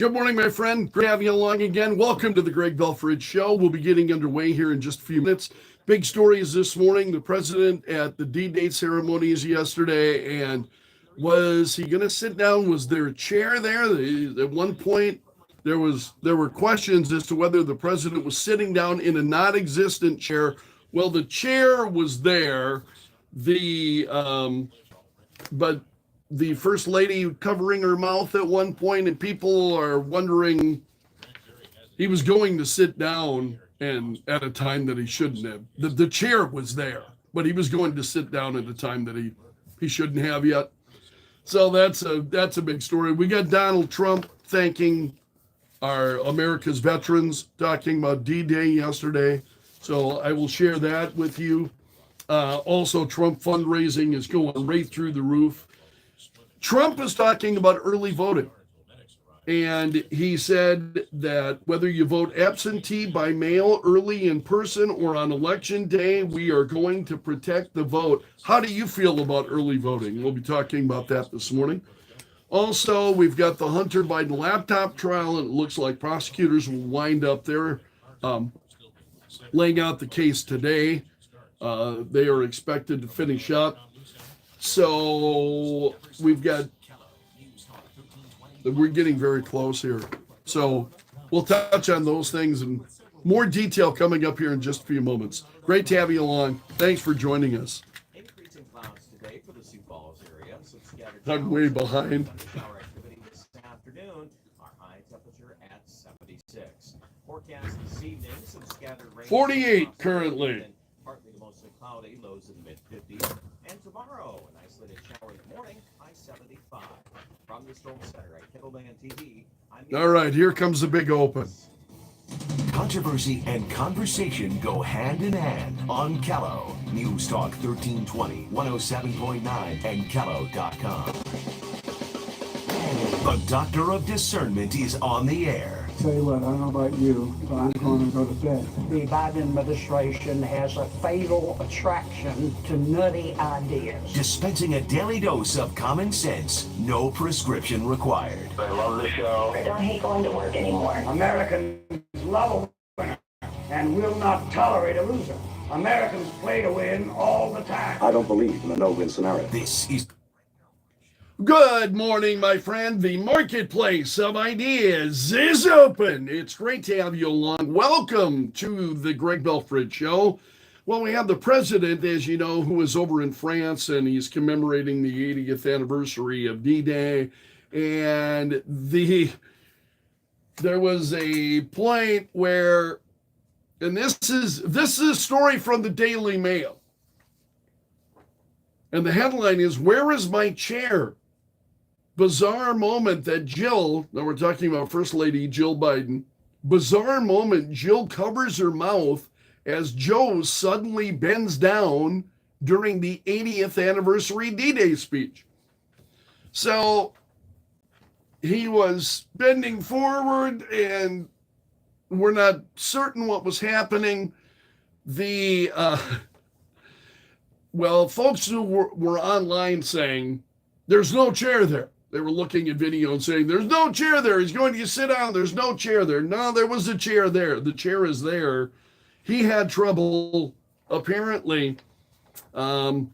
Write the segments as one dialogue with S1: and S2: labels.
S1: Good morning, my friend. Great to have you along again. Welcome to the Greg Belfrage Show. We'll be getting underway here in just a few minutes. Big stories this morning. The president at the D-Day ceremonies yesterday, and was he going to sit down? Was there a chair there? At one point, there were questions as to whether the president was sitting down in a non-existent chair. Well, the chair was there. But the first lady covering her mouth at one point, and people are wondering he was going to sit down and at a time that he shouldn't have. The chair was there, but he was going to sit down at a time that he shouldn't have yet. So that's a big story. We got Donald Trump thanking our America's veterans, talking about D-Day yesterday. So I will share that with you. Also, Trump fundraising is going right through the roof. Trump is talking about early voting, and he said that whether you vote absentee, by mail, early in person, or on election day, we are going to protect the vote. How do you feel about early voting? We'll be talking about that this morning. Also, we've got the Hunter Biden laptop trial, and it looks like prosecutors will wind up there laying out the case today. They are expected to finish up. So we're getting very close here. So we'll touch on those things and more detail coming up here in just a few moments. Great to have you along. Thanks for joining us.
S2: Increasing clouds today for the Sioux Falls area. Some scattered
S1: I'm way behind.
S2: shower activity this afternoon. Our high temperature at 76. Forecast this evening, some scattered rain.
S1: 48 currently.
S2: Partly to mostly cloudy, lows in the mid-50s. And tomorrow, an isolated shower in the morning, high 75. From the Storm Center at Kettleman TV,
S1: All right, here comes the big open.
S3: Controversy and conversation go hand in hand on Callow. News Talk 1320, 107.9, and Callow.com. The Doctor of Discernment is on the air.
S4: Tell you what, I don't know about you, but I'm going to go to bed.
S5: The Biden administration has a fatal attraction to nutty ideas.
S3: Dispensing a daily dose of common sense, no prescription required.
S6: I love the show.
S7: I don't hate going to work anymore.
S4: Americans love a winner and will not tolerate a loser. Americans play to win all the time.
S6: I don't believe in a no-win scenario.
S3: This is
S1: Good morning, my friend. The marketplace of ideas is open. It's great to have you along. Welcome to the Greg Belfrage Show. Well, we have the president, as you know, who is over in France, and he's commemorating the 80th anniversary of D-Day. And there was a point where, and this is a story from the Daily Mail. And the headline is, "Where is my chair?" Bizarre moment that Jill, now we're talking about First Lady Jill Biden, bizarre moment, Jill covers her mouth as Joe suddenly bends down during the 80th anniversary D-Day speech. So he was bending forward and we're not certain what was happening. Folks who were online saying, there's no chair there. They were looking at video and saying, there's no chair there. He's going to sit down. There's no chair there. No, there was a chair there. The chair is there. He had trouble, apparently. And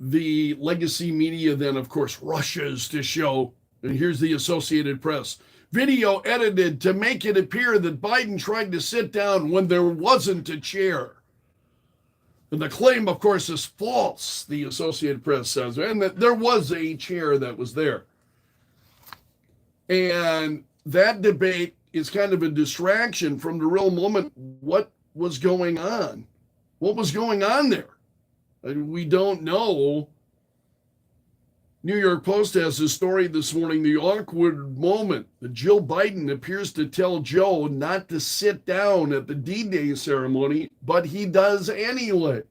S1: the legacy media then, of course, rushes to show, and here's the Associated Press, video edited to make it appear that Biden tried to sit down when there wasn't a chair. And the claim, of course, is false, the Associated Press says, and that there was a chair that was there. And that debate is kind of a distraction from the real moment. What was going on? What was going on there? We don't know. New York Post has a story this morning, the awkward moment that Jill Biden appears to tell Joe not to sit down at the D-Day ceremony, but he does anyway.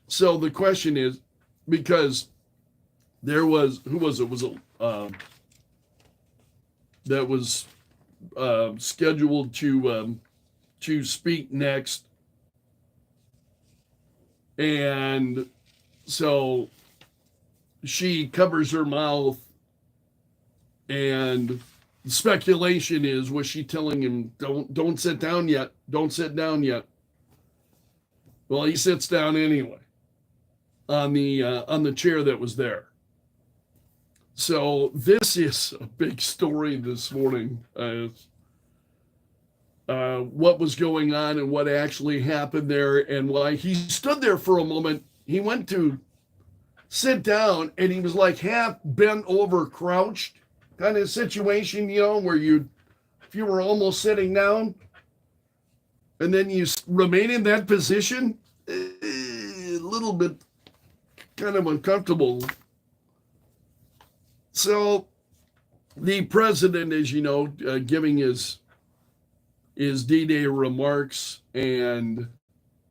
S1: So the question is, because there was, who was it? Was it that was scheduled to speak next, and so she covers her mouth And speculation is, was she telling him, don't sit down yet, don't sit down yet? Well, he sits down anyway on the chair that was there. So this is a big story this morning. What was going on and what actually happened there, and why he stood there for a moment. He went to sit down and he was like half bent over, crouched kind of situation, where if you were almost sitting down and then you remain in that position, a little bit kind of uncomfortable. So the president, as you know, giving his D-Day remarks, and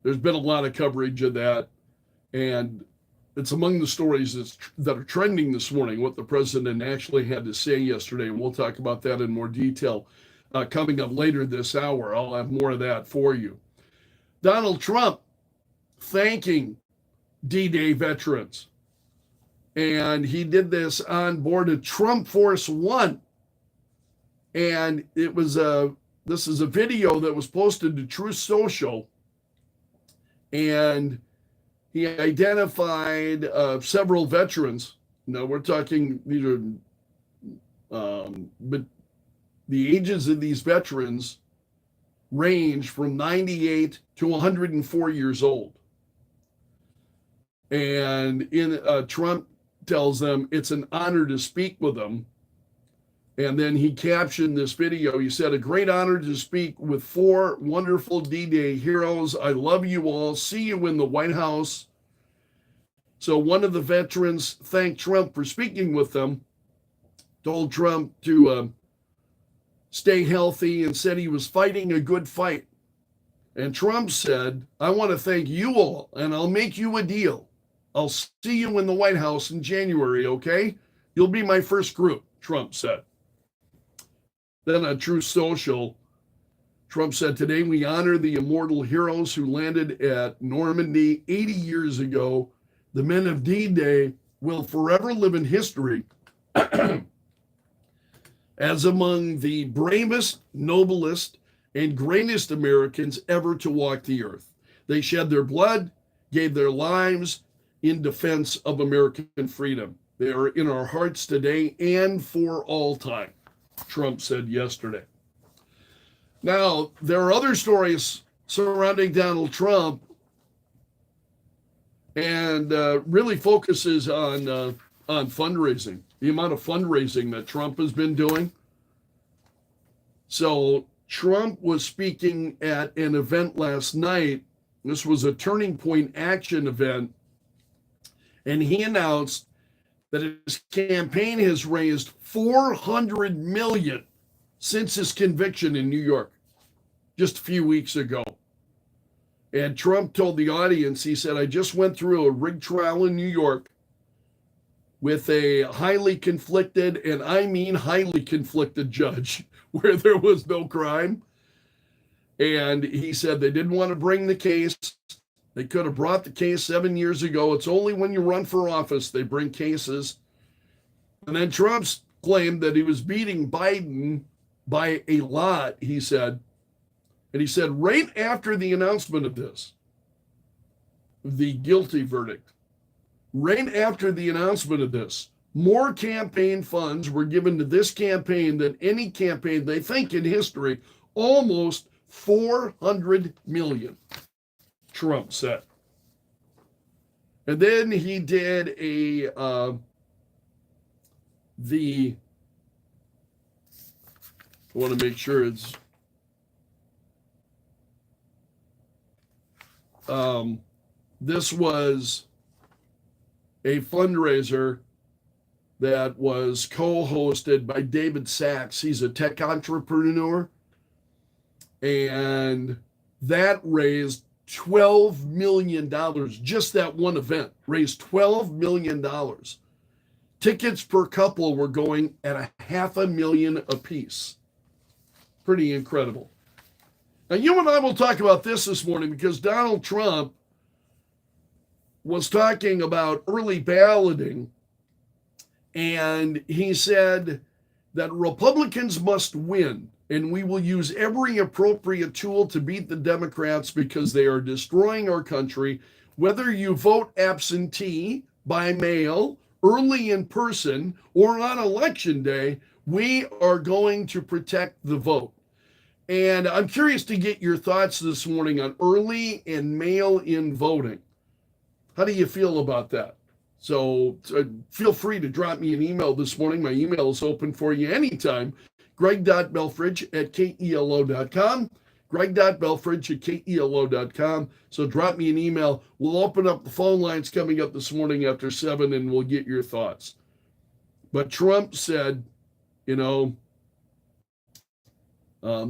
S1: there's been a lot of coverage of that, and it's among the stories that are trending this morning, what the president actually had to say yesterday, and we'll talk about that in more detail coming up later this hour. I'll have more of that for you. Donald Trump thanking D-Day veterans, and he did this on board of Trump Force One, and this is a video that was posted to Truth Social, and he identified several veterans. Now we're talking, these are, but the ages of these veterans range from 98 to 104 years old. And Trump tells them it's an honor to speak with them. And then he captioned this video. He said, "A great honor to speak with 4 wonderful D-Day heroes. I love you all. See you in the White House." So one of the veterans thanked Trump for speaking with them, told Trump to stay healthy, and said he was fighting a good fight. And Trump said, "I want to thank you all, and I'll make you a deal. I'll see you in the White House in January, okay? You'll be my first group," Trump said. Then on Truth Social, Trump said, "Today we honor the immortal heroes who landed at Normandy 80 years ago. The men of D-Day will forever live in history as among the bravest, noblest, and greatest Americans ever to walk the earth. They shed their blood, gave their lives in defense of American freedom. They are in our hearts today and for all time," Trump said yesterday. Now, there are other stories surrounding Donald Trump, and really focuses on fundraising, the amount of fundraising that Trump has been doing. So Trump was speaking at an event last night. This was a Turning Point Action event, and he announced that his campaign has raised $400 million since his conviction in New York just a few weeks ago. And Trump told the audience, he said, "I just went through a rigged trial in New York with a highly conflicted, and I mean highly conflicted, judge where there was no crime." And he said they didn't want to bring the case. They could have brought the case 7 years ago. It's only when you run for office they bring cases. And then Trump's claimed that he was beating Biden by a lot, he said. And he said, right after the announcement of this, the guilty verdict, right after the announcement of this, more campaign funds were given to this campaign than any campaign, they think, in history, almost $400 million, Trump said. And then he did I want to make sure it's, this was a fundraiser that was co-hosted by David Sachs. He's a tech entrepreneur, and that raised $12 million. Just that one event raised $12 million. Tickets per couple were going at $500,000 apiece. Pretty incredible. Now, you and I will talk about this morning because Donald Trump was talking about early balloting, and he said that Republicans must win, and we will use every appropriate tool to beat the Democrats because they are destroying our country. Whether you vote absentee, by mail, early in person, or on election day, we are going to protect the vote. And I'm curious to get your thoughts this morning on early and mail-in voting. How do you feel about that? So feel free to drop me an email this morning. My email is open for you anytime. Greg.belfrage@kelo.com. Greg.belfrage@kelo.com. So drop me an email. We'll open up the phone lines coming up this morning after 7, and we'll get your thoughts. But Trump said,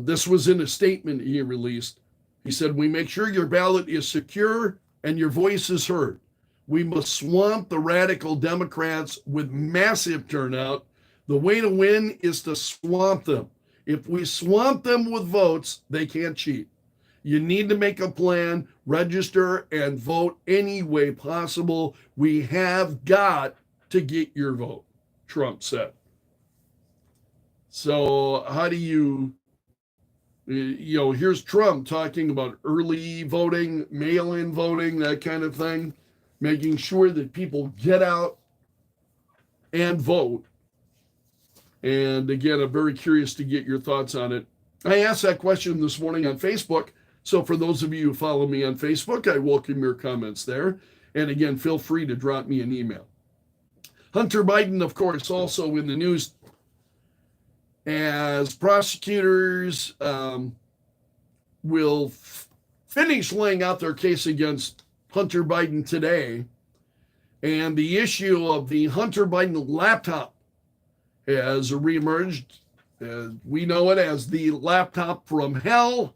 S1: this was in a statement he released. He said, "We make sure your ballot is secure and your voice is heard. We must swamp the radical Democrats with massive turnout. The way to win is to swamp them. If we swamp them with votes, they can't cheat. You need to make a plan, register, and vote any way possible. We have got to get your vote," Trump said. So how do here's Trump talking about early voting, mail-in voting, that kind of thing, making sure that people get out and vote. And again, I'm very curious to get your thoughts on it. I asked that question this morning on Facebook. So for those of you who follow me on Facebook, I welcome your comments there. And again, feel free to drop me an email. Hunter Biden, of course, also in the news as prosecutors will finish laying out their case against Hunter Biden today. And the issue of the Hunter Biden laptop has reemerged. We know it as the laptop from hell.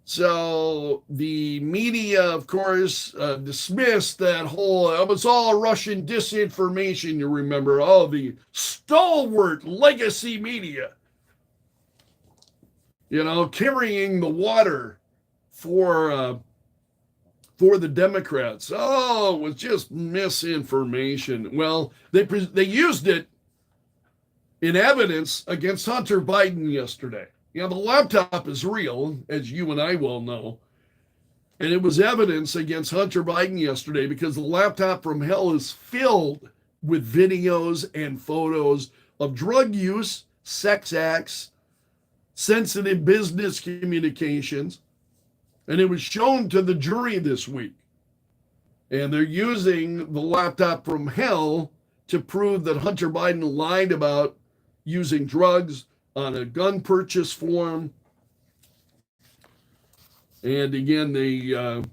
S1: So the media, of course, dismissed that whole, it was all Russian disinformation, you remember, all the stalwart legacy media, carrying the water for the Democrats. Oh, it was just misinformation. Well, they used it in evidence against Hunter Biden yesterday. The laptop is real, as you and I well know. And it was evidence against Hunter Biden yesterday because the laptop from hell is filled with videos and photos of drug use, sex acts, sensitive business communications. And it was shown to the jury this week. And they're using the laptop from hell to prove that Hunter Biden lied about using drugs on a gun purchase form. And again, they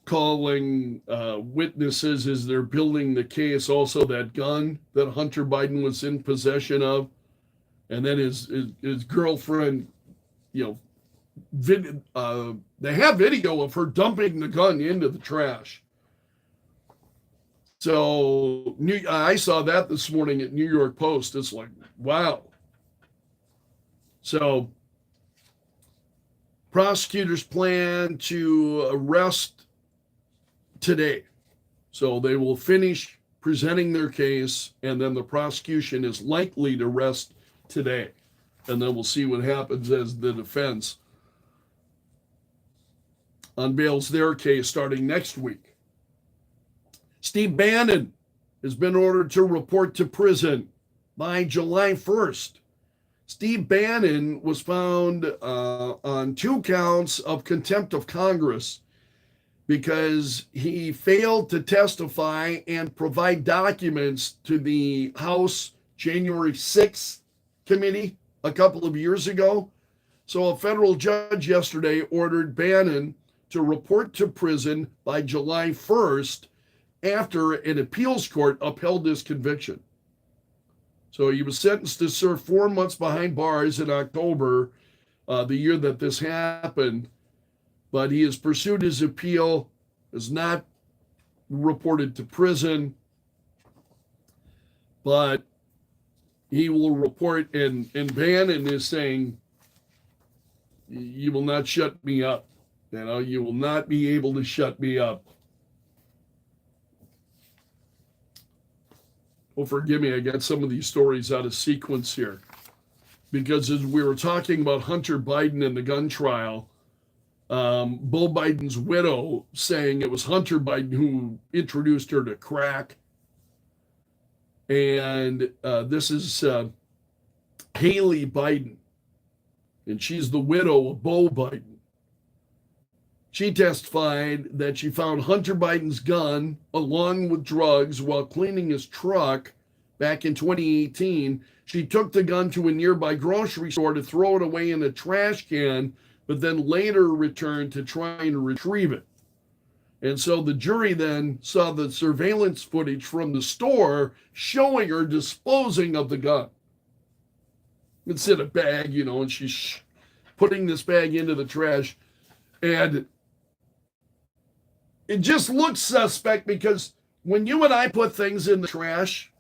S1: calling witnesses as they're building the case, also that gun that Hunter Biden was in possession of. And then his girlfriend, they have video of her dumping the gun into the trash. So I saw that this morning at New York Post. It's like, wow. So prosecutors plan to arrest today. So they will finish presenting their case, and then the prosecution is likely to arrest today. And then we'll see what happens as the defense unveils their case starting next week. Steve Bannon has been ordered to report to prison by July 1st. Steve Bannon was found on 2 counts of contempt of Congress because he failed to testify and provide documents to the House January 6th committee a couple of years ago. So a federal judge yesterday ordered Bannon to report to prison by July 1st after an appeals court upheld his conviction. So he was sentenced to serve 4 months behind bars in October, the year that this happened. But he has pursued his appeal, is not reported to prison, but he will report, and Bannon is saying, you will not shut me up. You will not be able to shut me up. Oh, forgive me, I got some of these stories out of sequence here. Because as we were talking about Hunter Biden and the gun trial, Beau Biden's widow saying it was Hunter Biden who introduced her to crack. And this is Haley Biden, and she's the widow of Beau Biden. She testified that she found Hunter Biden's gun along with drugs while cleaning his truck back in 2018. She took the gun to a nearby grocery store to throw it away in a trash can, but then later returned to try and retrieve it. And so the jury then saw the surveillance footage from the store showing her disposing of the gun. It's in a bag, and she's putting this bag into the trash. And it just looks suspect because when you and I put things in the trash,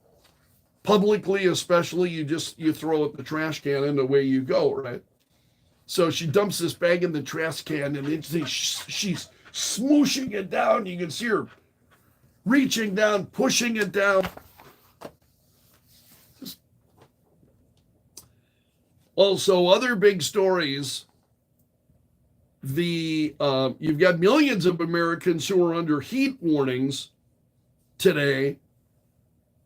S1: publicly especially, you throw it in the trash can and away you go, right? So she dumps this bag in the trash can and she's smooshing it down. You can see her reaching down, pushing it down. Also, other big stories. You've got millions of Americans who are under heat warnings today,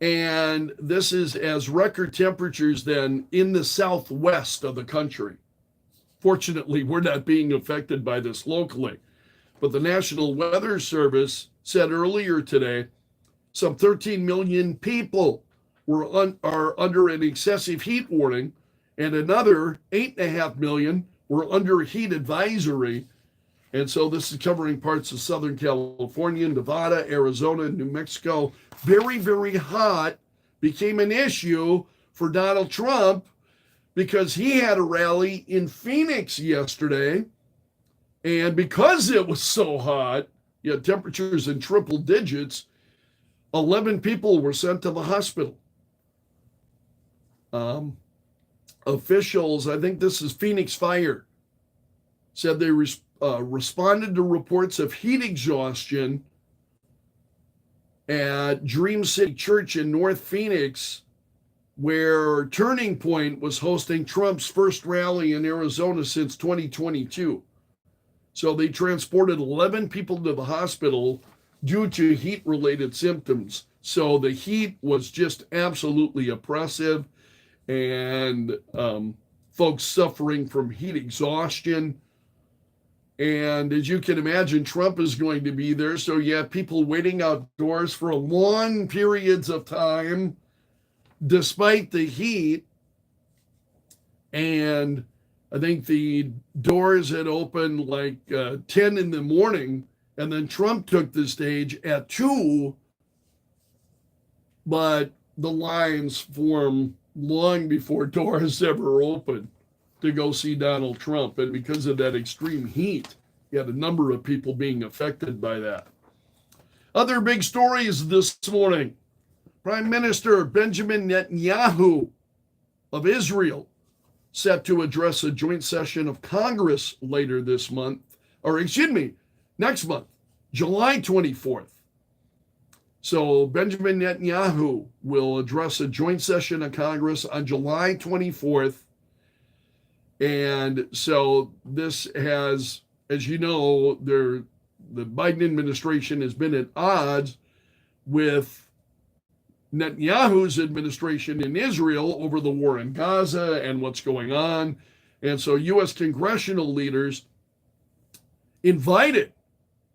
S1: and this is as record temperatures then in the southwest of the country. Fortunately, we're not being affected by this locally, but the National Weather Service said earlier today some 13 million people are under an excessive heat warning, and another 8.5 million were under a heat advisory. And so this is covering parts of Southern California, Nevada, Arizona, New Mexico. Very, very hot became an issue for Donald Trump because he had a rally in Phoenix yesterday. And because it was so hot, temperatures in triple digits, 11 people were sent to the hospital. Officials, I think this is Phoenix Fire, said they responded to reports of heat exhaustion at Dream City Church in North Phoenix, where Turning Point was hosting Trump's first rally in Arizona since 2022. So they transported 11 people to the hospital due to heat-related symptoms. So the heat was just absolutely oppressive, and folks suffering from heat exhaustion. And as you can imagine, Trump is going to be there. So you have people waiting outdoors for long periods of time, despite the heat. And I think the doors had opened like 10 in the morning, and then Trump took the stage at 2, but the lines form long before doors ever open to go see Donald Trump. And because of that extreme heat, you had a number of people being affected by that. Other big stories this morning. Prime Minister Benjamin Netanyahu of Israel set to address a joint session of Congress later this month, next month, July 24th. So Benjamin Netanyahu will address a joint session of Congress on July 24th. And so this has, as you know, the Biden administration has been at odds with Netanyahu's administration in Israel over the war in Gaza and what's going on. And so U.S. congressional leaders invited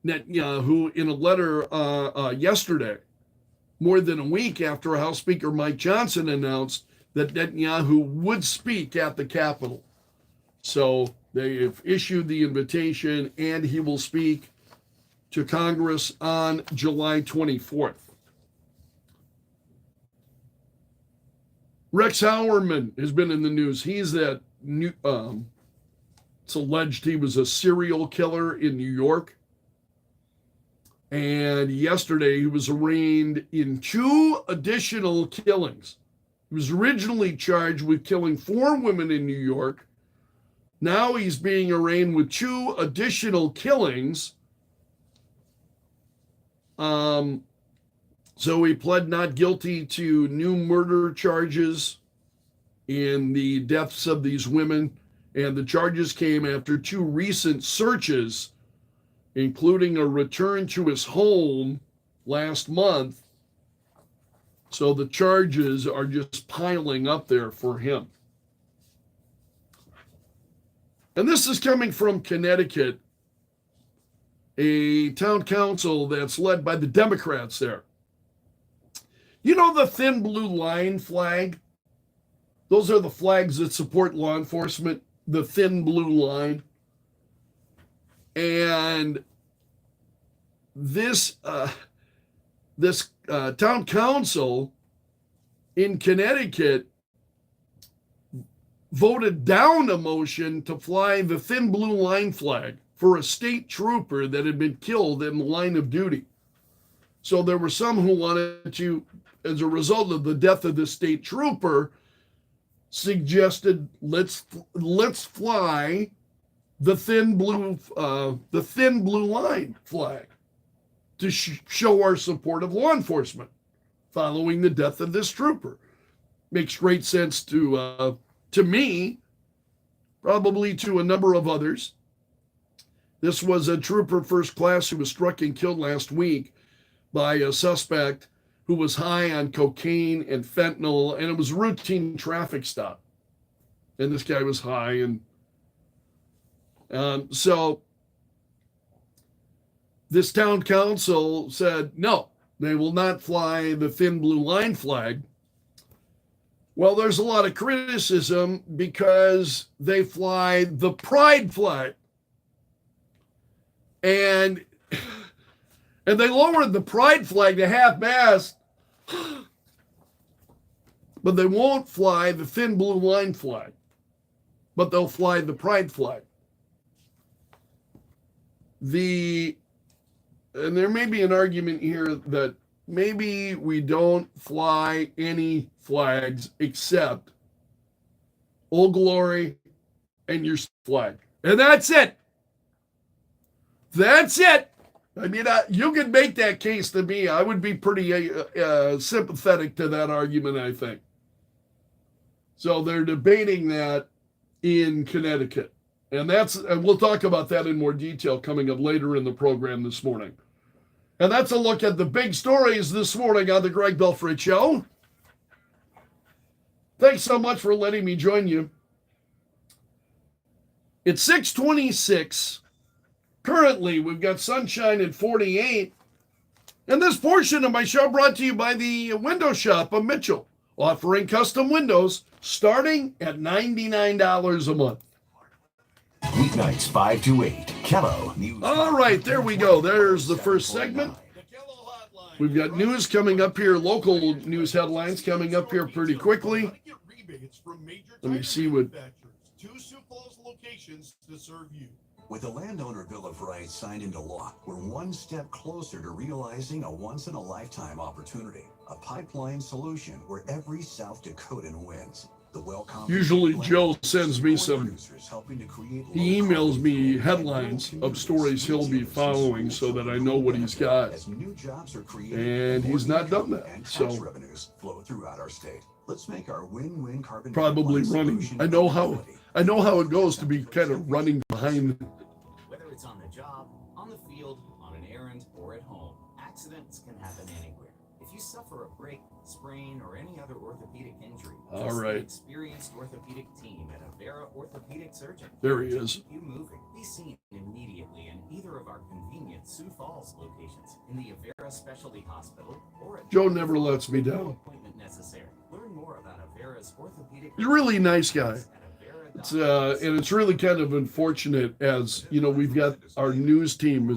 S1: Netanyahu in a letter yesterday, more than a week after House Speaker Mike Johnson announced that Netanyahu would speak at the Capitol. So they have issued the invitation, and he will speak to Congress on July 24th. Rex Hauerman has been in the news. He's that new, it's alleged he was a serial killer in New York. And yesterday he was arraigned in 2 additional killings. He was originally charged with killing 4 women in New York. Now he's being arraigned with 2 additional killings. So he pled not guilty to new murder charges in the deaths of these women. And the charges came after 2 recent searches, including a return to his home last month. So the charges are just piling up there for him. And this is coming from Connecticut, a town council that's led by the Democrats there. You know the thin blue line flag? Those are the flags that support law enforcement, the thin blue line. And this town council in Connecticut voted down a motion to fly the thin blue line flag for a state trooper that had been killed in the line of duty. So there were some who wanted to, as a result of the death of the state trooper, suggested let's fly the thin blue line flag to show our support of law enforcement following the death of this trooper. Makes great sense to me, probably to a number of others. This was a trooper first class who was struck and killed last week by a suspect who was high on cocaine and fentanyl, and it was a routine traffic stop. And this guy was high, and so this town council said, no, they will not fly the thin blue line flag. Well, there's a lot of criticism because they fly the pride flag. And they lowered the pride flag to half-mast, but they won't fly the thin blue line flag, but they'll fly the pride flag. And there may be an argument here that maybe we don't fly any flags except Old Glory and your flag. And that's it. That's it. I mean, you could make that case to me. I would be pretty sympathetic to that argument, I think. So they're debating that in Connecticut. And we'll talk about that in more detail coming up later in the program this morning. And that's a look at the big stories this morning on the Greg Belfrage Show. Thanks so much for letting me join you. It's 6:26. Currently, we've got sunshine at 48. And this portion of my show brought to you by the window shop of Mitchell, offering custom windows starting at $99 a month.
S3: Weeknights 5 to 8. Kello News.
S1: All right, there we go. There's the first segment. We've got news coming up here, local news headlines coming up here pretty quickly. Let me see what...
S7: Two Sioux Falls locations to serve you.
S3: With the landowner Bill of Rights signed into law, we're one step closer to realizing a once-in-a-lifetime opportunity. A pipeline solution where every South Dakotan wins.
S1: Usually Joe sends me some, he emails me headlines of stories he'll be following so that I know what he's got. And he's not done that. So probably running. I know how it goes to be kind of running behind.
S2: Whether it's on the job, on the field, on an errand, or at home, accidents can happen anywhere. If you suffer a break, sprain, or any other orthopedic injury,
S1: all right.
S2: The experienced orthopedic team at Avera Orthopedic Surgeon.
S1: There he is.
S2: Keep you moving. Be seen immediately in either of our convenient Sioux Falls locations, in the Avera Specialty Hospital, or at
S1: Joe never lets me down.
S2: Appointment necessary. Learn more about Avera's orthopedic.
S1: He's a really nice guy. And it's really kind of unfortunate, as you know, we've got our news team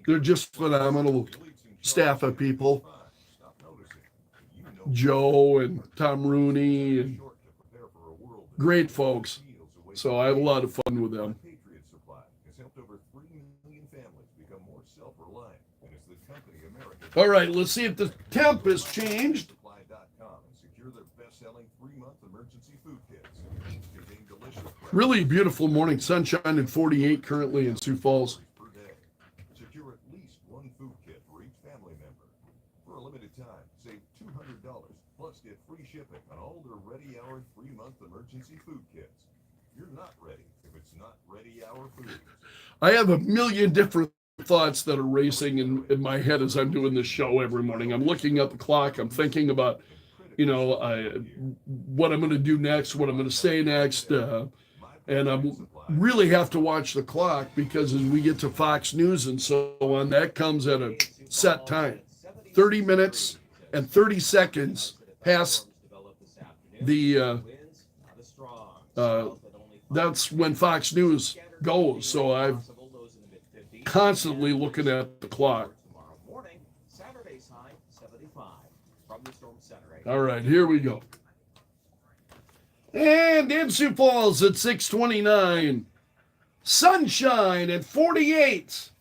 S1: they're just phenomenal staff of people. Joe and Tom Rooney and great folks. So I have a lot of fun with them. All right, let's see if the temp has changed. Really beautiful morning, sunshine at 48 currently in Sioux Falls.
S7: Secure at least one food kit for each family member. For a limited time,
S8: Plus, get free shipping on all their Ready Hour 3-month emergency food kits. You're not ready if it's not Ready Hour food.
S1: I have a million different thoughts that are racing in my head as I'm doing this show every morning. I'm looking at the clock. I'm thinking about, what I'm going to do next, what I'm going to say next. And I really have to watch the clock because as we get to Fox News and so on, that comes at a set time. 30 minutes and 30 seconds past the that's when Fox News goes. So I'm constantly looking at the clock. All right, here we go. And in Sioux Falls at 6:29. Sunshine at 48.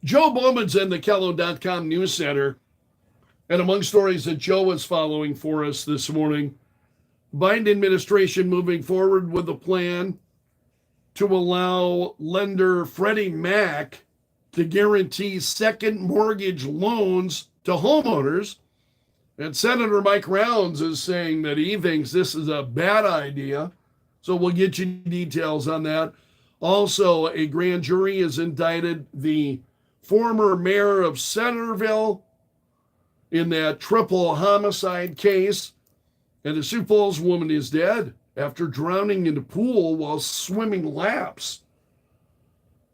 S1: Joe Bowman's in the Kello.com News Center. And among stories that Joe is following for us this morning, Biden administration moving forward with a plan to allow lender Freddie Mac to guarantee second mortgage loans to homeowners. And Senator Mike Rounds is saying that he thinks this is a bad idea. So we'll get you details on that. Also, a grand jury has indicted the former mayor of Centerville in that triple homicide case. And a Sioux Falls woman is dead after drowning in a pool while swimming laps.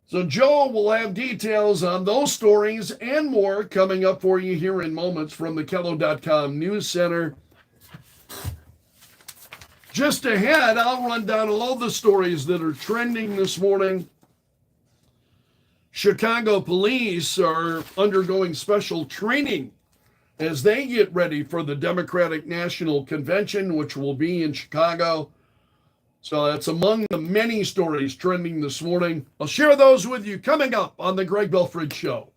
S1: So Joe will have details on those stories and more coming up for you here in moments from the Kello.com News Center. Just ahead, I'll run down all the stories that are trending this morning. Chicago police are undergoing special training as they get ready for the Democratic National Convention, which will be in Chicago. So that's among the many stories trending this morning. I'll share those with you coming up on the Greg Belfrage Show.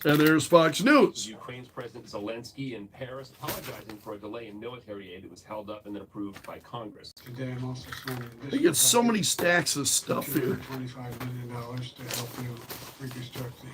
S1: And there's Fox News.
S9: Ukraine's President Zelensky in Paris apologizing for a delay in military aid that was held up and then approved by Congress.
S10: Today I'm also signing
S1: I get so many stacks of stuff here.
S10: $25 million to help you reconstruct the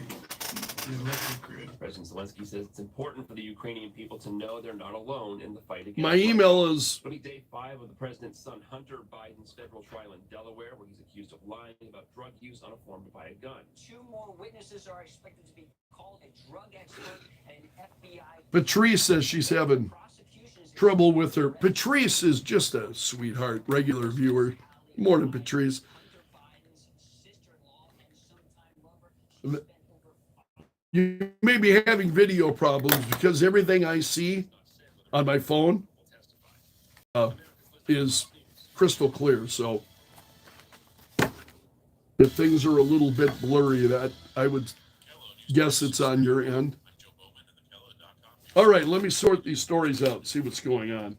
S10: electric grid.
S9: President Zelensky says it's important for the Ukrainian people to know they're not alone in the fight against
S1: My email is
S9: day 5 of the president's son Hunter Biden's federal trial in Delaware, where he's accused of lying about drug use on a form to buy a gun.
S5: 2 more witnesses are expected to be called, a drug expert and an FBI.
S1: Patrice says she's having trouble with her. Patrice is just a sweetheart, regular viewer. Morning, Patrice. You may be having video problems because everything I see on my phone is crystal clear. So if things are a little bit blurry, that I would guess it's on your end. All right, let me sort these stories out, see what's going on.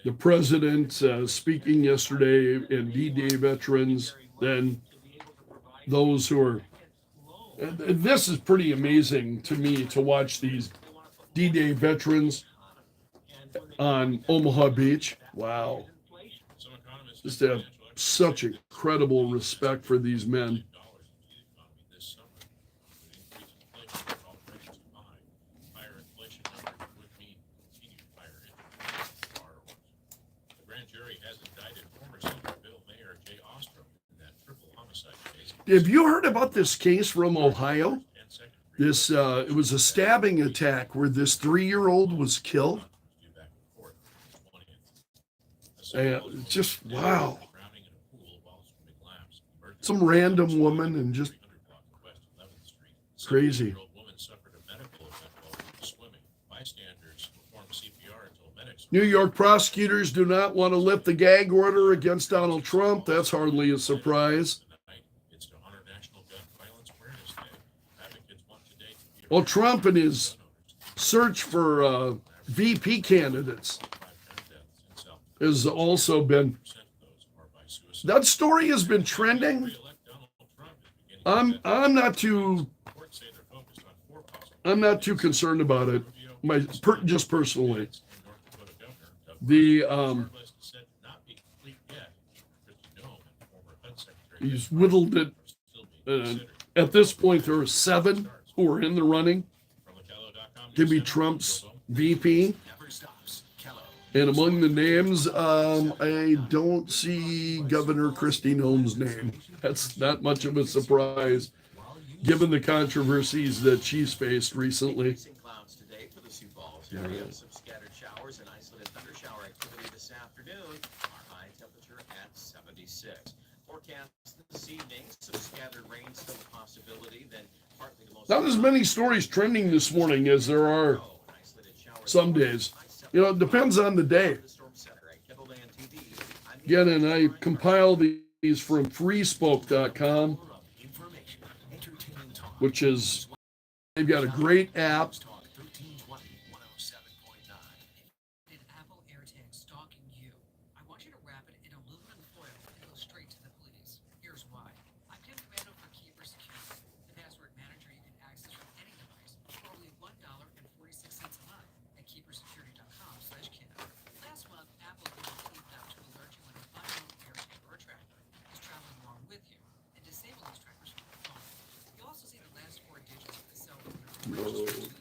S1: The president speaking yesterday, and D-Day veterans, then those who are, and this is pretty amazing to me to watch these D-Day veterans on Omaha Beach. Wow. Just have such incredible respect for these men. Have you heard about this case from Ohio? This it was a stabbing attack where this 3-year-old was killed. Just wow. Some random woman and just crazy. New York prosecutors do not want to lift the gag order against Donald Trump. That's hardly a surprise. Well, Trump and his search for VP candidates has also been, that story has been trending. I'm not too concerned about it. Just personally. He's whittled it. At this point, there are 7 who are in the running to be Trump's VP. And among the names, I don't see Governor Kristi Noem's name. That's not much of a surprise, given the controversies that she's faced recently.
S2: Clouds today for the Sioux Falls area. Some scattered showers and isolated thundershower activity this afternoon. Our high temperature at 76. Forecast this evening, some scattered rain still a possibility. Then partly the most.
S1: Not as many stories trending this morning as there are some days. You know, it depends on the day. Again, and I compile these from freespoke.com, which is, they've got a great app.
S5: Apple AirTag stalking you. I want you to wrap it in aluminum foil and go straight to the police. Here's why. I'm Kim Commando for Keeper Security, the password manager you can access from any device for only $1.46 a month at keepersecurity.com/Kim. Last month, Apple teamed up to alert you when an unknown AirTag or tracker is traveling along with you and disable these trackers from your phone. You'll also see the last 4 digits of the cell phone number.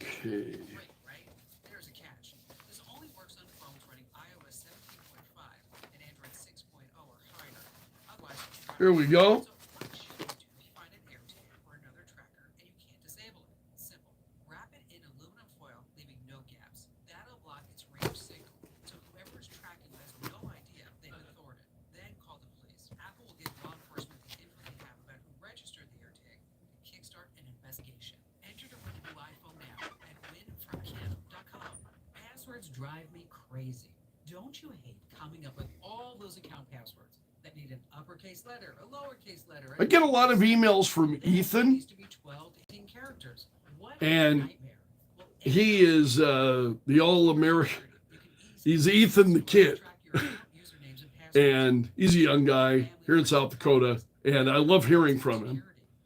S1: Okay.
S5: Right? There's a catch. This only works on phones running iOS 17.5 and Android 6.0 or higher. Otherwise,
S1: Here we go.
S5: so what should you do if you find an AirTag or another tracker and you can't disable it? Simple. Wrap it in aluminum foil, leaving no gaps. That'll block its range signal, so whoever is tracking you has no idea they've been thwarted. Then call the police. Apple will give law enforcement the info they have about who registered the AirTag and kickstart an investigation. Enter to win a new iPhone now at winfromkim.com. Passwords drive me crazy. Don't you hate coming up with all those account passwords that need an uppercase letter, a lowercase letter?
S1: I get a lot of emails from Ethan,
S5: Needs to be 12 to 18 characters. What a
S1: and
S5: nightmare. Well,
S1: he is the all-American.
S5: you can easily
S1: He's Ethan the kid,
S5: track your account usernames and passwords.
S1: and he's a young guy here in South Dakota, and I love hearing from him.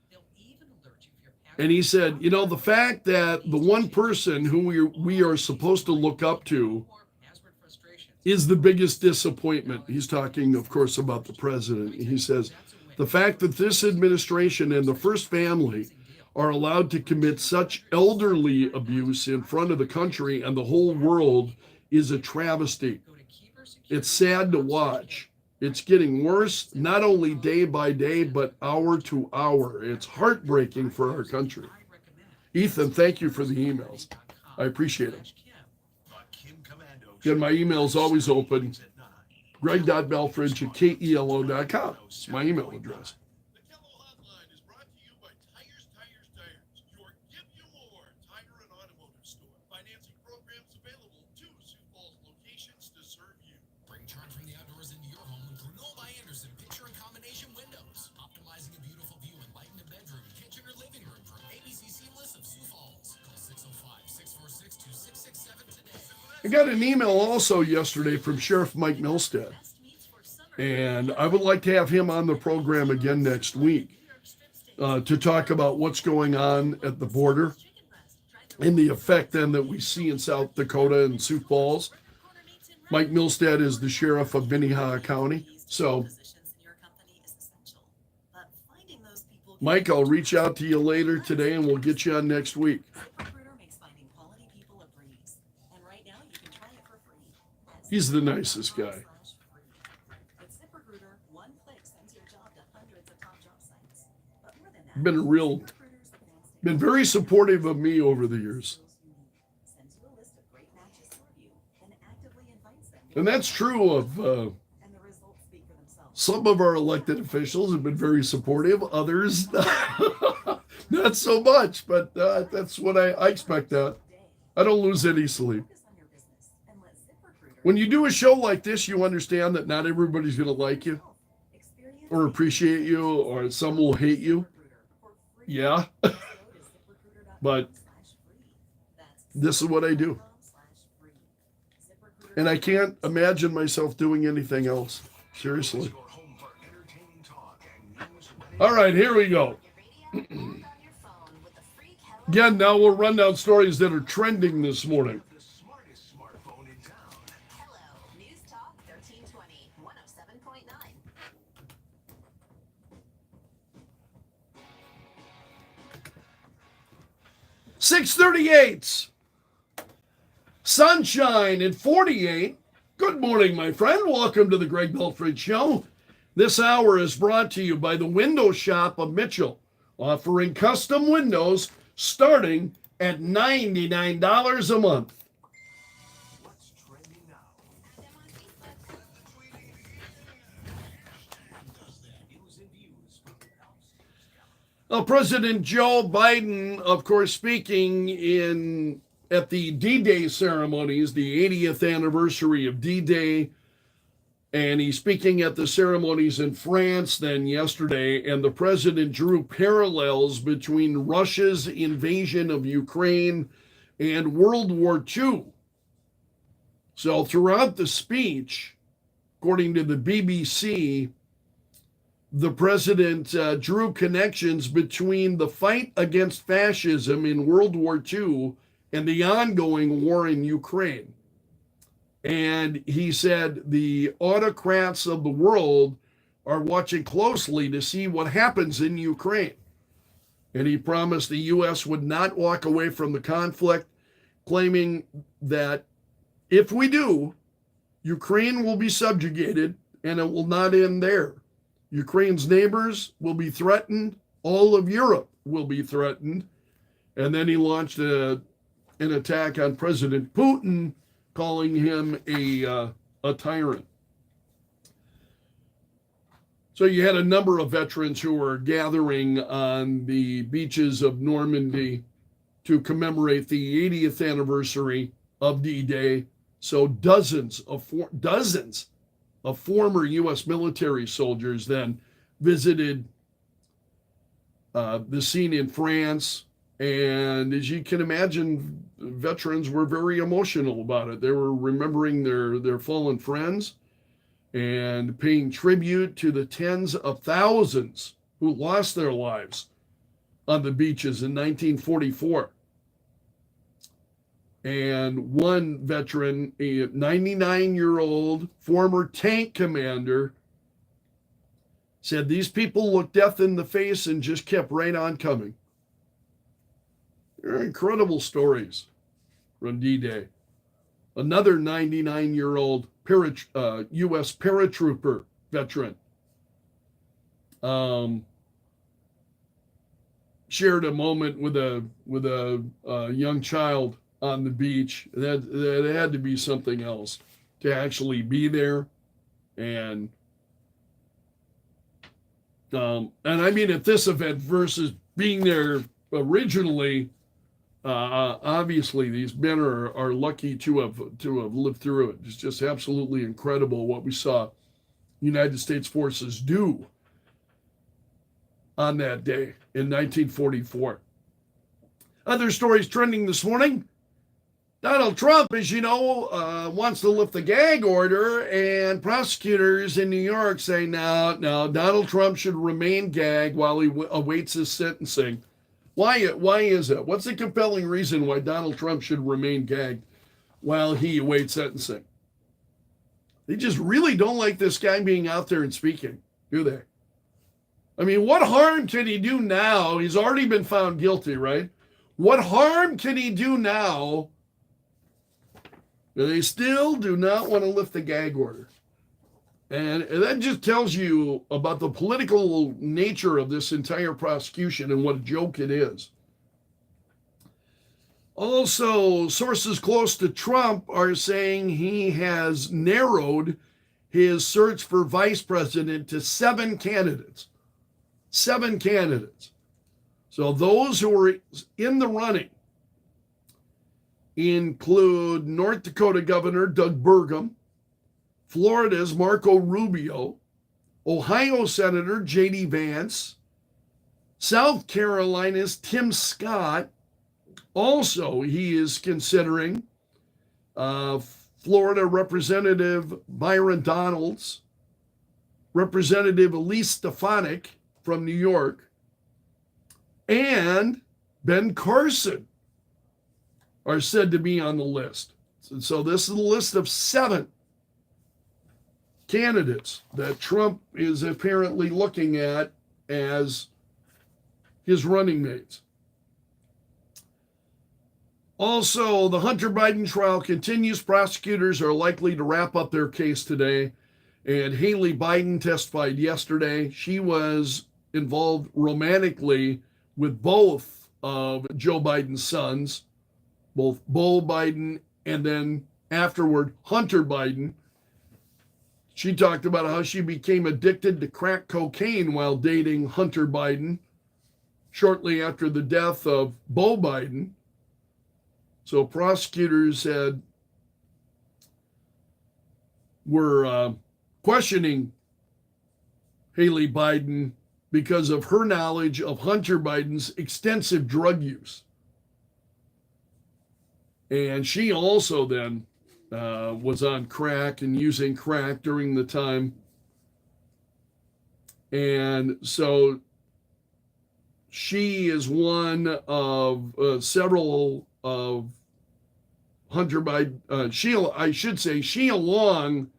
S5: They'll even alert you if your
S1: And he said, you know, the fact that the one person who we are supposed to look up to
S5: password frustrations.
S1: is the biggest disappointment. He's talking, of course, about the president. He says, the fact that this administration and the first family are allowed to commit such elderly abuse in front of the country and the whole world is a travesty. It's sad to watch. It's getting worse, not only day by day, but hour to hour. It's heartbreaking for our country. Ethan, thank you for the emails. I appreciate it. Again, my email is always open. greg.belfrage@kelo.com. It's my email address.
S7: The Kello Hotline is brought to you by Tires. Your Give You More tire and automotive store. Financing programs available. 2 Sioux Falls locations to serve you.
S11: Bring charm from the outdoors into your home with Grenoble by Anderson picture and combination windows. Optimizing a beautiful view and lighten a bedroom, kitchen, or living room from ABC Seamless of Sioux Falls. Call 605-646-2667 today.
S1: I got an email also yesterday from Sheriff Mike Milstead, and I would like to have him on the program again next week to talk about what's going on at the border and the effect then that we see in South Dakota and Sioux Falls. Mike Milstead is the sheriff of Minnehaha County. So, Mike, I'll reach out to you later today and we'll get you on next week. He's the nicest guy. Been very supportive of me over the years. And that's true of some of our elected officials have been very supportive. Others, not so much, but that's what I expect that. I don't lose any sleep. When you do a show like this, you understand that not everybody's going to like you or appreciate you, or some will hate you. Yeah. But this is what I do. And I can't imagine myself doing anything else. Seriously. All right, here we go. Again, now we'll run down stories that are trending this morning. 6:38. Sunshine at 48. Good morning, my friend. Welcome to the Greg Belfrage Show. This hour is brought to you by the Window Shop of Mitchell, offering custom windows starting at $99 a month.
S3: What's trending now? News and views from the house.
S1: Well, President Joe Biden, of course, speaking at the D-Day ceremonies, the 80th anniversary of D-Day, and he's speaking at the ceremonies in France then yesterday, and the president drew parallels between Russia's invasion of Ukraine and World War II. So throughout the speech, according to the BBC, the president drew connections between the fight against fascism in World War II and the ongoing war in Ukraine. And he said the autocrats of the world are watching closely to see what happens in Ukraine. And he promised the U.S. would not walk away from the conflict, claiming that if we do, Ukraine will be subjugated and it will not end there. Ukraine's neighbors will be threatened. All of Europe will be threatened. And then he launched an attack on President Putin, calling him a tyrant. So you had a number of veterans who were gathering on the beaches of Normandy to commemorate the 80th anniversary of D-Day. So dozens of former U.S. military soldiers then visited the scene in France. And as you can imagine, veterans were very emotional about it. They were remembering their fallen friends and paying tribute to the tens of thousands who lost their lives on the beaches in 1944. And one veteran, a 99-year-old former tank commander, said these people looked death in the face and just kept right on coming. They're incredible stories from D-Day. Another 99-year-old U.S. paratrooper veteran shared a moment with a young child on the beach. That had to be something else to actually be there, and I mean at this event versus being there originally. Obviously, these men are lucky to have lived through it. It's just absolutely incredible what we saw United States forces do on that day in 1944. Other stories trending this morning. Donald Trump, as you know, wants to lift the gag order, and prosecutors in New York say no, Donald Trump should remain gagged while he awaits his sentencing. Why is that? What's the compelling reason why Donald Trump should remain gagged while he awaits sentencing? They just really don't like this guy being out there and speaking, do they? I mean, what harm can he do now? He's already been found guilty, right? What harm can he do now? They still do not want to lift the gag order. And that just tells you about the political nature of this entire prosecution and what a joke it is. Also, sources close to Trump are saying he has narrowed his search for vice president to 7 candidates. 7 candidates. So those who are in the running include North Dakota Governor Doug Burgum, Florida's Marco Rubio, Ohio Senator J.D. Vance, South Carolina's Tim Scott. Also, he is considering Florida Representative Byron Donalds, Representative Elise Stefanik from New York, and Ben Carson are said to be on the list. So this is the list of 7 candidates that Trump is apparently looking at as his running mates. Also, the Hunter Biden trial continues. Prosecutors are likely to wrap up their case today. And Haley Biden testified yesterday. She was involved romantically with both of Joe Biden's sons, both Beau Biden and then afterward Hunter Biden. She talked about how she became addicted to crack cocaine while dating Hunter Biden shortly after the death of Beau Biden. So prosecutors were questioning Haley Biden because of her knowledge of Hunter Biden's extensive drug use. And she also then was on crack and using crack during the time. And so she is one of several of Hunter Biden, she along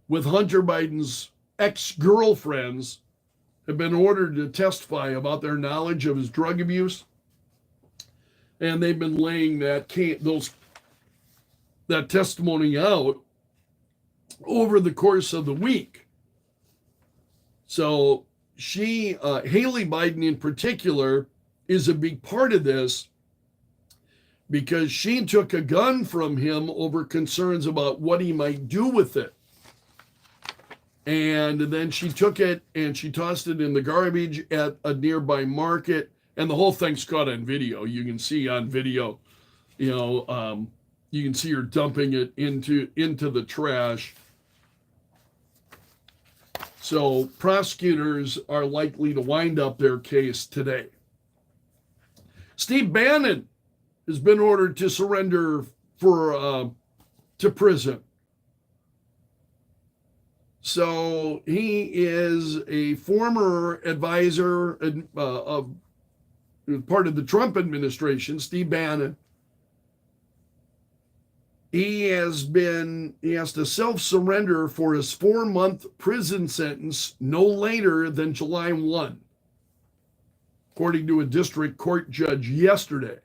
S1: with Hunter Biden's ex-girlfriends have been ordered to testify about their knowledge of his drug abuse. And they've been laying that testimony out over the course of the week. So Haley Biden in particular is a big part of this because she took a gun from him over concerns about what he might do with it. And then she took it and she tossed it in the garbage at a nearby market. And the whole thing's caught on video. You can see on video, you can see her dumping it into the trash. So prosecutors are likely to wind up their case today. Steve Bannon has been ordered to surrender to prison. So he is a former advisor of part of the Trump administration, Steve Bannon. He has to self-surrender for his 4-month prison sentence no later than July 1, according to a district court judge yesterday.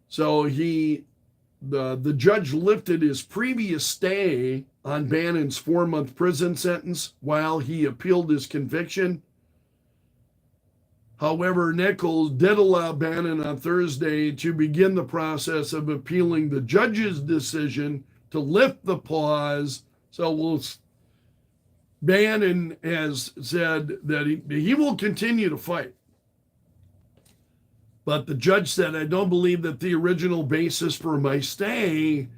S1: So the judge lifted his previous stay on Bannon's 4-month prison sentence while he appealed his conviction. However, Nichols did allow Bannon on Thursday to begin the process of appealing the judge's decision to lift the pause. So Bannon has said that he will continue to fight. But the judge said, I don't believe that the original basis for my stay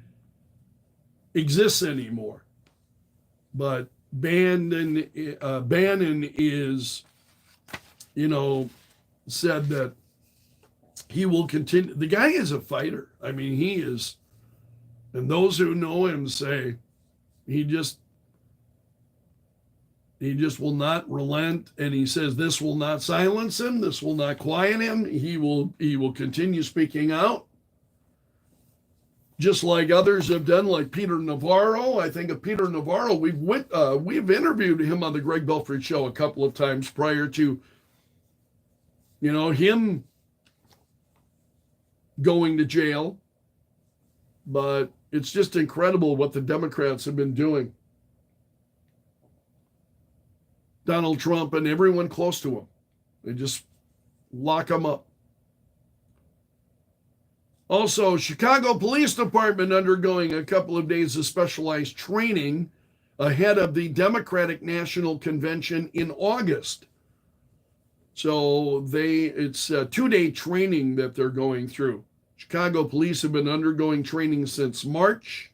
S1: exists anymore. But Bannon is, said that he will continue. The guy is a fighter. I mean, he is. And those who know him say he just will not relent, and he says this will not silence him, this will not quiet him. He will continue speaking out, just like others have done, like Peter Navarro. I think of Peter Navarro. We've interviewed him on the Greg Belfrage show a couple of times prior to, him going to jail. But it's just incredible what the Democrats have been doing. Donald Trump and everyone close to him. They just lock them up. Also, Chicago Police Department undergoing a couple of days of specialized training ahead of the Democratic National Convention in August. So it's a 2-day training that they're going through. Chicago police have been undergoing training since March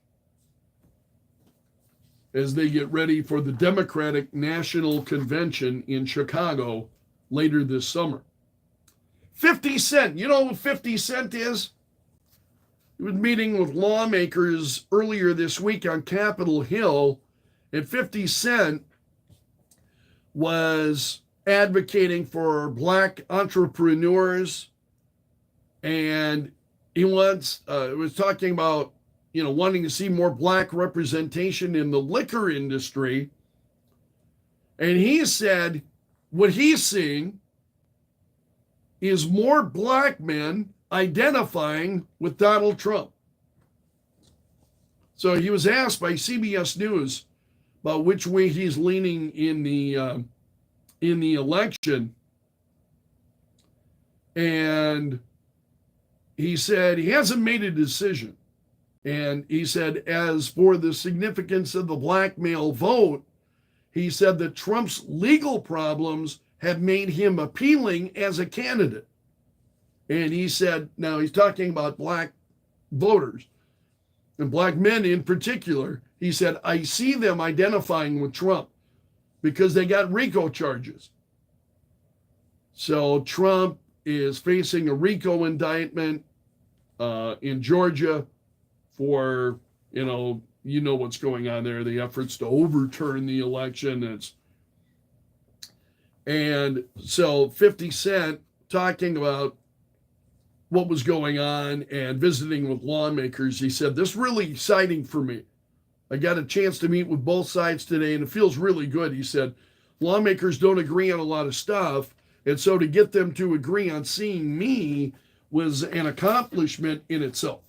S1: as they get ready for the Democratic National Convention in Chicago later this summer. 50 Cent, you know who 50 Cent is? He was meeting with lawmakers earlier this week on Capitol Hill, and 50 Cent was advocating for Black entrepreneurs, and he was talking about wanting to see more Black representation in the liquor industry. And he said what he's seeing is more black men identifying with Donald Trump. So he was asked by CBS News about which way he's leaning in the election, and he said he hasn't made a decision. And he said, as for the significance of the black male vote, he said that Trump's legal problems have made him appealing as a candidate. And he said, now he's talking about black voters and black men in particular. He said, I see them identifying with Trump because they got RICO charges. So Trump is facing a RICO indictment in Georgia for, you know what's going on there, the efforts to overturn the election. And so 50 Cent talking about what was going on and visiting with lawmakers, he said, this is really exciting for me. I got a chance to meet with both sides today, and it feels really good. He said, lawmakers don't agree on a lot of stuff, and so to get them to agree on seeing me was an accomplishment in itself.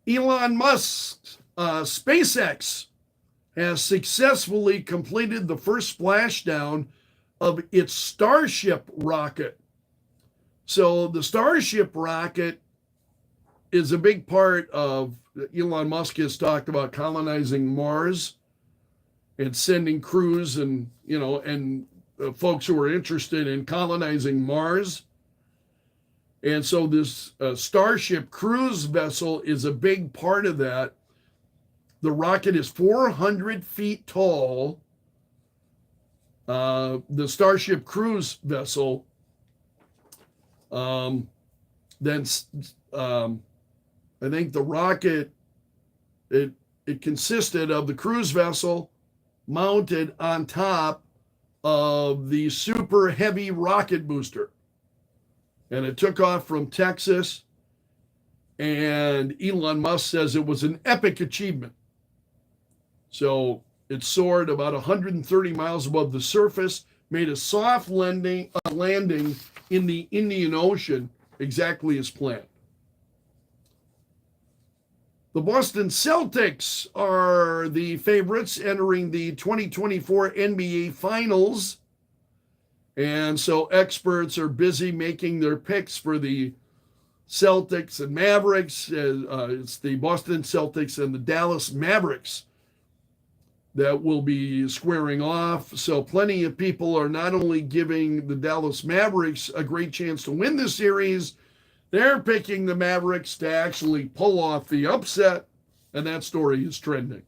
S1: Elon Musk's SpaceX has successfully completed the first splashdown of its Starship rocket. So the Starship rocket is a big part of, Elon Musk has talked about colonizing Mars and sending crews and folks who are interested in colonizing Mars. And so this Starship cruise vessel is a big part of that. The rocket is 400 feet tall. The Starship cruise vessel, I think the rocket, it consisted of the cruise vessel mounted on top of the super heavy rocket booster. And it took off from Texas, and Elon Musk says it was an epic achievement. So it soared about 130 miles above the surface, made a soft landing in the Indian Ocean, exactly as planned. The Boston Celtics are the favorites entering the 2024 NBA Finals. And so experts are busy making their picks for the Celtics and Mavericks. It's the Boston Celtics and the Dallas Mavericks that will be squaring off. So plenty of people are not only giving the Dallas Mavericks a great chance to win this series, they're picking the Mavericks to actually pull off the upset, and that story is trending.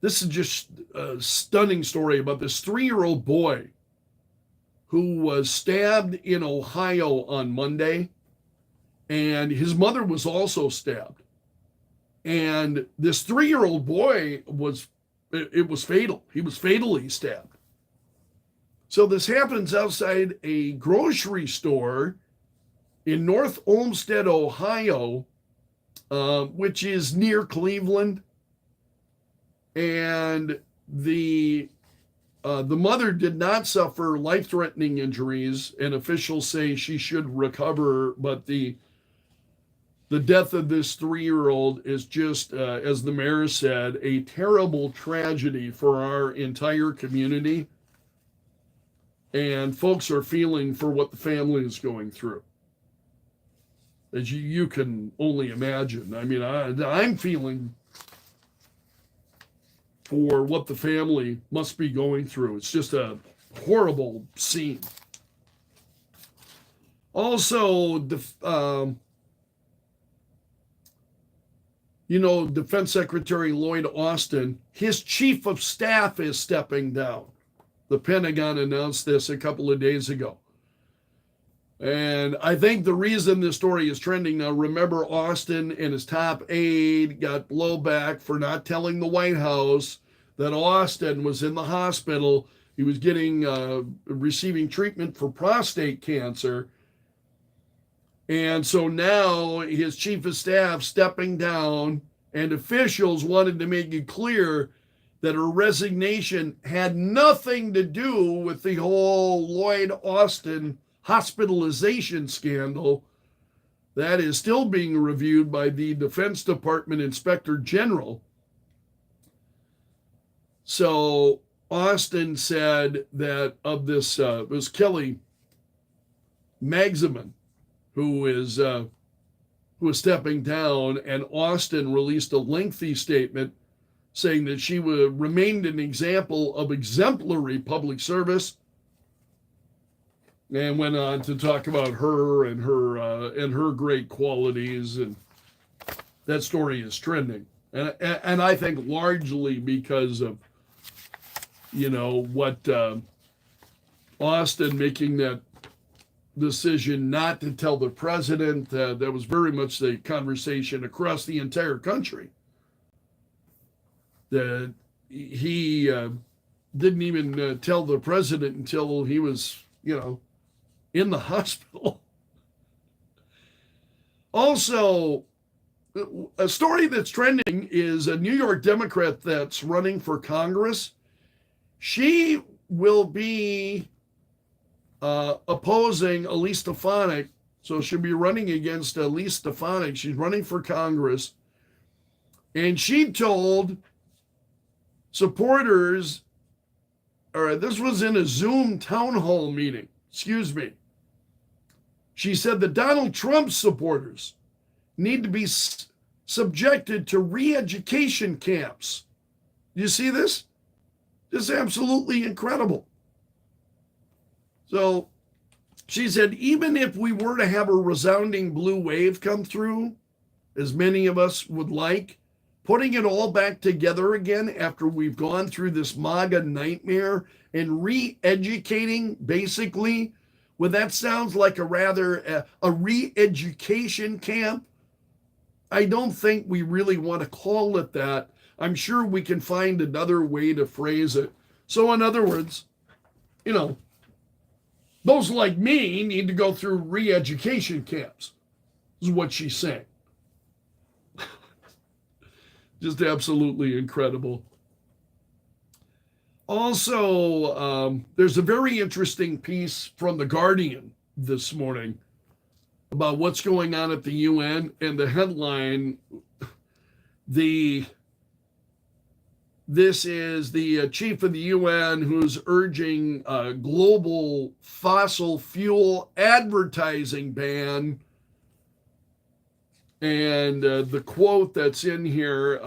S1: This is just a stunning story about this 3-year-old boy who was stabbed in Ohio on Monday, and his mother was also stabbed. And this 3-year-old boy was fatal. He was fatally stabbed. So this happens outside a grocery store in North Olmsted, Ohio, which is near Cleveland. And the mother did not suffer life-threatening injuries, and officials say she should recover. But the death of this 3-year-old is just, as the mayor said, a terrible tragedy for our entire community. And folks are feeling for what the family is going through, as you can only imagine. I mean, I'm feeling for what the family must be going through. It's just a horrible scene. Also, Defense Secretary Lloyd Austin, his chief of staff is stepping down. The Pentagon announced this a couple of days ago. And I think the reason this story is trending now, remember Austin and his top aide got blowback for not telling the White House that Austin was in the hospital. He was receiving treatment for prostate cancer. And so now his chief of staff stepping down, and officials wanted to make it clear that her resignation had nothing to do with the whole Lloyd Austin hospitalization scandal that is still being reviewed by the Defense Department Inspector General. So Austin said that of this, it was Kelly Magsamen who is stepping down, and Austin released a lengthy statement saying that she remained an example of exemplary public service, and went on to talk about her and her great qualities, and that story is trending, and I think largely because of what Austin making that decision not to tell the president. That was very much the conversation across the entire country, that he didn't even tell the president until he was in the hospital. Also, a story that's trending is a New York Democrat that's running for Congress. She will be opposing Elise Stefanik, so she'll be running against Elise Stefanik. She's running for Congress, and she told supporters, or this was in a Zoom town hall meeting, excuse me. She said that Donald Trump's supporters need to be subjected to re-education camps. You see this? This is absolutely incredible. So she said, even if we were to have a resounding blue wave come through, as many of us would like, putting it all back together again after we've gone through this MAGA nightmare and re-educating, basically, well, that sounds like a rather a re-education camp. I don't think we really want to call it that. I'm sure we can find another way to phrase it. So in other words, those like me need to go through re-education camps, is what she's saying. Just absolutely incredible. Also, there's a very interesting piece from The Guardian this morning about what's going on at the UN, and the headline, this is the chief of the UN who's urging a global fossil fuel advertising ban. And the quote that's in here,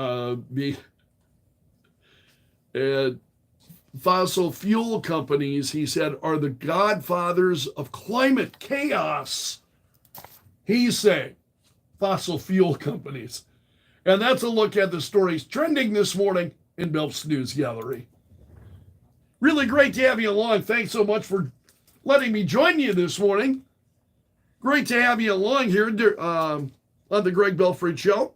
S1: fossil fuel companies, he said, are the godfathers of climate chaos. He's saying fossil fuel companies. And that's a look at the stories trending this morning in Belf's News Gallery. Really great to have you along. Thanks so much for letting me join you this morning. Great to have you along here on the Greg Belfrage Show.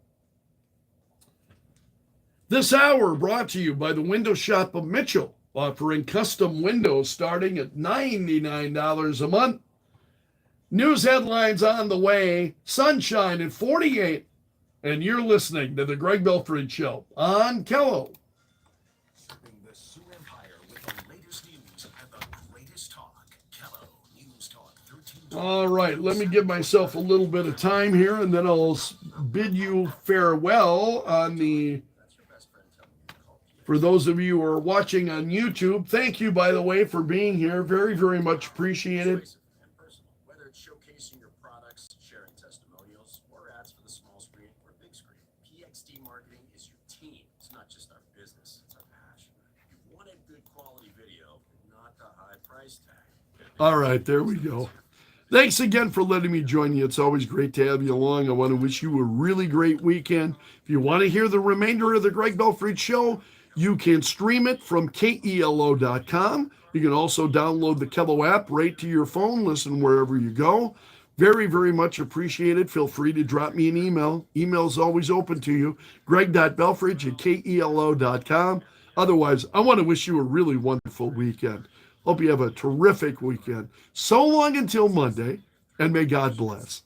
S1: This hour brought to you by the Window Shop of Mitchell, offering custom windows starting at $99 a month. News headlines on the way, sunshine at 48, and you're listening to the Greg Belfrage Show on Kello.
S11: Serving the Sioux Empire with the latest news and the greatest talk. Kello News Talk 13.
S1: All right, let me give myself a little bit of time here, and then I'll bid you farewell on the... For those of you who are watching on YouTube, thank you, by the way, for being here. Very, very much appreciated.
S2: Whether it's showcasing your products, sharing testimonials, or ads for the small screen or big screen, PXD Marketing is your team. It's not just our business, it's our passion. You wanted good quality video, not the high price tag.
S1: All right, there we go. Thanks again for letting me join you. It's always great to have you along. I want to wish you a really great weekend. If you want to hear the remainder of the Greg Belfrage Show, you can stream it from KELO.com. You can also download the Kello app right to your phone. Listen wherever you go. Very, very much appreciated. Feel free to drop me an email. Email is always open to you. greg.belfrage@KELO.com. Otherwise, I want to wish you a really wonderful weekend. Hope you have a terrific weekend. So long until Monday, and may God bless.